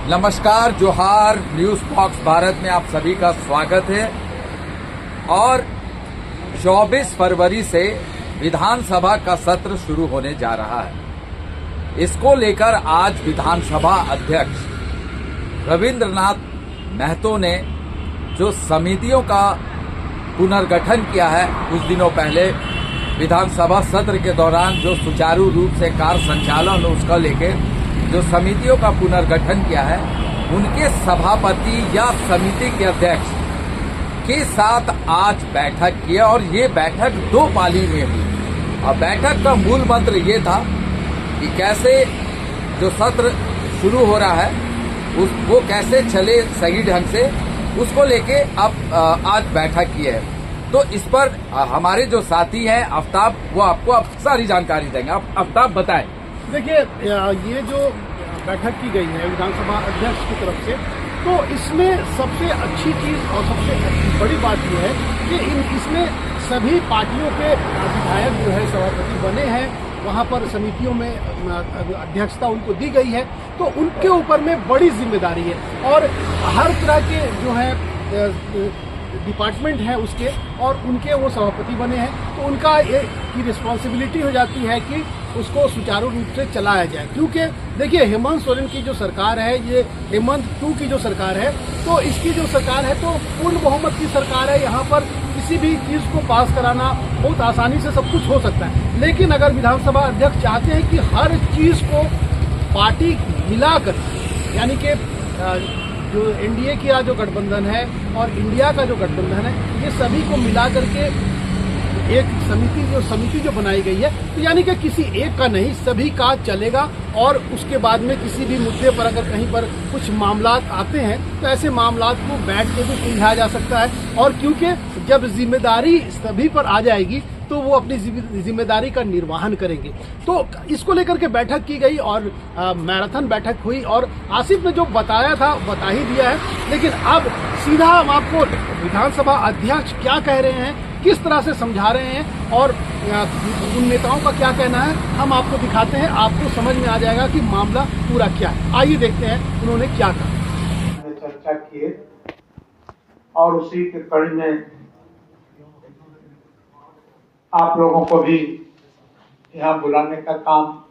नमस्कार, जोहार। News box Bharat में आप सभी का स्वागत है। और 24 फरवरी से विधानसभा का सत्र शुरू होने जा रहा है। इसको लेकर आज विधानसभा अध्यक्ष रविंद्रनाथ महतो ने जो समितियों का पुनर्गठन किया है, कुछ दिनों पहले विधानसभा सत्र के दौरान जो सुचारू रूप से कार्य संचालन उसका लेके जो समितियों का पुनर्गठन किया है, उनके सभापति या समिति के अध्यक्ष के साथ आज बैठक की और ये बैठक 2 पाली में हुई। और बैठक का मूल मंत्र ये था कि कैसे जो सत्र शुरू हो रहा है वो कैसे चले सही ढंग से, उसको लेके अब आज बैठक की है। तो इस पर हमारे जो साथी हैं आफ्ताब, वो आपको अब सारी जानकारी देंगे। आफ्ताब बताएं। देखिए, ये जो बैठक की गई है विधानसभा अध्यक्ष की तरफ से, तो इसमें सबसे अच्छी चीज और सबसे बड़ी बात यह है कि इसमें सभी पार्टियों के विधायक जो है सभापति बने हैं। वहां पर समितियों में अध्यक्षता उनको दी गई है, तो उनके ऊपर में बड़ी जिम्मेदारी है और हर तरह के जो है डिपार्टमेंट है उसके, और उनके वो सभापति बने हैं, तो उनका ये रिस्पॉन्सिबिलिटी हो जाती है कि उसको सुचारू रूप से चलाया जाए। क्योंकि देखिए, हेमंत सोरेन की जो सरकार है, ये हेमंत 2 की जो सरकार है, तो इसकी जो सरकार है तो पूर्ण बहुमत की सरकार है। यहाँ पर किसी भी चीज को पास कराना बहुत आसानी से सब कुछ हो सकता है। लेकिन अगर विधानसभा अध्यक्ष चाहते हैं कि हर चीज को पार्टी मिलाकर, यानी कि जो एनडीए का जो गठबंधन है और इंडिया का जो गठबंधन है, ये सभी को मिला करके एक समिति जो बनाई गई है, तो यानी कि किसी एक का नहीं, सभी का चलेगा। और उसके बाद में किसी भी मुद्दे पर अगर कहीं पर कुछ मामलात आते हैं तो ऐसे मामलात को बैठ के भी सुलझाया जा सकता है। और क्योंकि जब जिम्मेदारी सभी पर आ जाएगी तो वो अपनी जिम्मेदारी का निर्वहन करेंगे। तो इसको लेकर के बैठक की गई और मैराथन बैठक हुई, और आसिफ ने जो बताया था बता ही दिया है। लेकिन अब सीधा हम आपको विधानसभा अध्यक्ष क्या कह रहे हैं, किस तरह से समझा रहे हैं और उन नेताओं का क्या कहना है, हम आपको दिखाते हैं। आपको समझ में आ जाएगा कि मामला पूरा क्या है। आइए देखते हैं उन्होंने क्या कहा। चर्चा किए और उसी के कड़ी में आप लोगों को भी यहाँ बुलाने का काम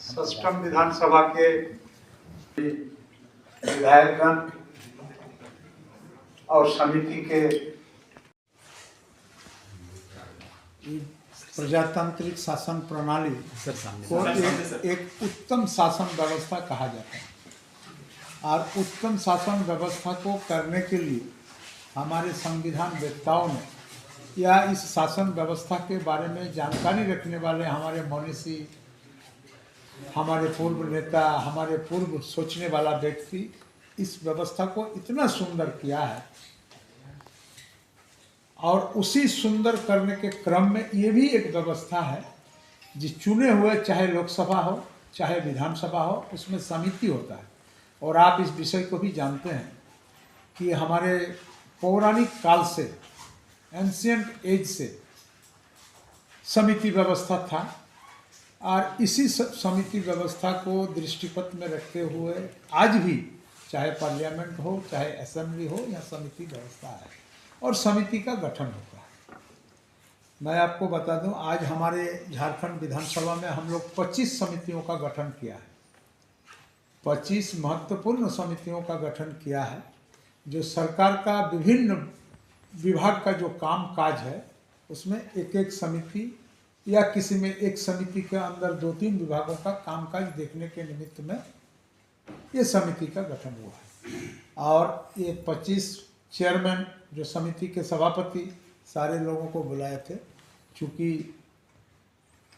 सष्टम विधानसभा के विधायकगण और समिति के प्रजातांत्रिक शासन प्रणाली को एक उत्तम शासन व्यवस्था कहा जाता है। और उत्तम शासन व्यवस्था को करने के लिए हमारे संविधान वेत्ताओं ने या इस शासन व्यवस्था के बारे में जानकारी रखने वाले हमारे मनीषी, हमारे पूर्व नेता, हमारे पूर्व सोचने वाला व्यक्ति इस व्यवस्था को इतना सुंदर किया है। और उसी सुंदर करने के क्रम में ये भी एक व्यवस्था है, जिस चुने हुए चाहे लोकसभा हो चाहे विधानसभा हो, उसमें समिति होता है। और आप इस विषय को भी जानते हैं कि हमारे पौराणिक काल से, एंशिएंट एज से समिति व्यवस्था था। और इसी समिति व्यवस्था को दृष्टिपथ में रखते हुए आज भी चाहे पार्लियामेंट हो चाहे असेंबली हो, यह समिति व्यवस्था है और समिति का गठन होता है। मैं आपको बता दूं, आज हमारे झारखंड विधानसभा में हम लोग 25 समितियों का गठन किया है। 25 महत्वपूर्ण समितियों का गठन किया है, जो सरकार का विभिन्न विभाग का जो काम काज है उसमें एक एक समिति या किसी में एक समिति के अंदर 2-3 विभागों का कामकाज देखने के निमित्त में ये समिति का गठन हुआ है। और ये 25 चेयरमैन, जो समिति के सभापति, सारे लोगों को बुलाए थे। चूँकि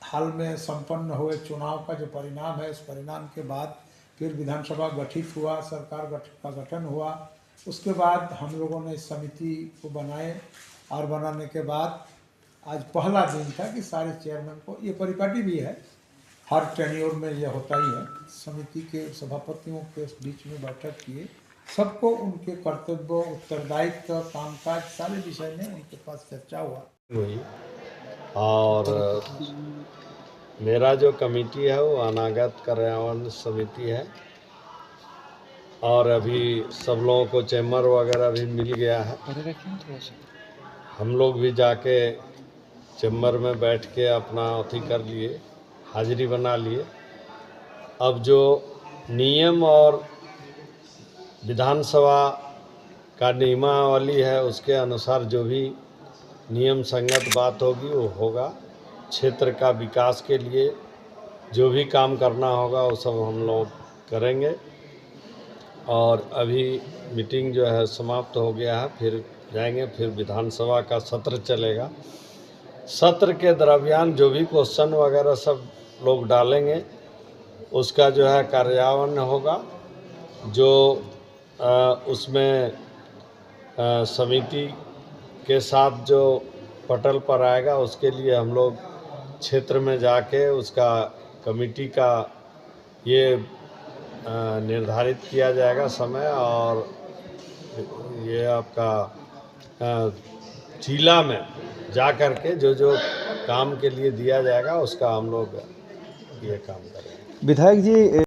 हाल में संपन्न हुए चुनाव का जो परिणाम है, इस परिणाम के बाद फिर विधानसभा गठित हुआ, सरकार का गठन हुआ। उसके बाद हम लोगों ने इस समिति को बनाए और बनाने के बाद आज पहला दिन था कि सारे चेयरमैन को, ये परिपाटी भी है, हर टेन्योर में यह होता ही है, समिति के सभापतियों के बीच में बैठक किए, सबको उनके कर्तव्य, उत्तरदायित्व, कामकाज सारे विषय में उनके पास चर्चा हुआ। और मेरा जो कमेटी है वो अनागत कार्यान्वयन समिति है और अभी सब लोगों को चैम्बर वगैरह भी मिल गया है। हम लोग भी जाके चैम्बर में बैठ के अपना अथी कर लिए, हाजिरी बना लिए। अब जो नियम और विधानसभा का नियमावली है उसके अनुसार जो भी नियम संगत बात होगी वो होगा। क्षेत्र का विकास के लिए जो भी काम करना होगा वो सब हम लोग करेंगे। और अभी मीटिंग जो है समाप्त हो गया है, फिर जाएंगे, फिर विधानसभा का सत्र चलेगा। सत्र के दरमियान जो भी क्वेश्चन वगैरह सब लोग डालेंगे उसका जो है कार्यान्वयन होगा। जो उसमें समिति के साथ जो पटल पर आएगा उसके लिए हम लोग क्षेत्र में जाके उसका कमेटी का ये निर्धारित किया जाएगा समय, और ये आपका जिला में जा कर के जो जो काम के लिए दिया जाएगा उसका हम लोग ये काम करेंगे। विधायक जी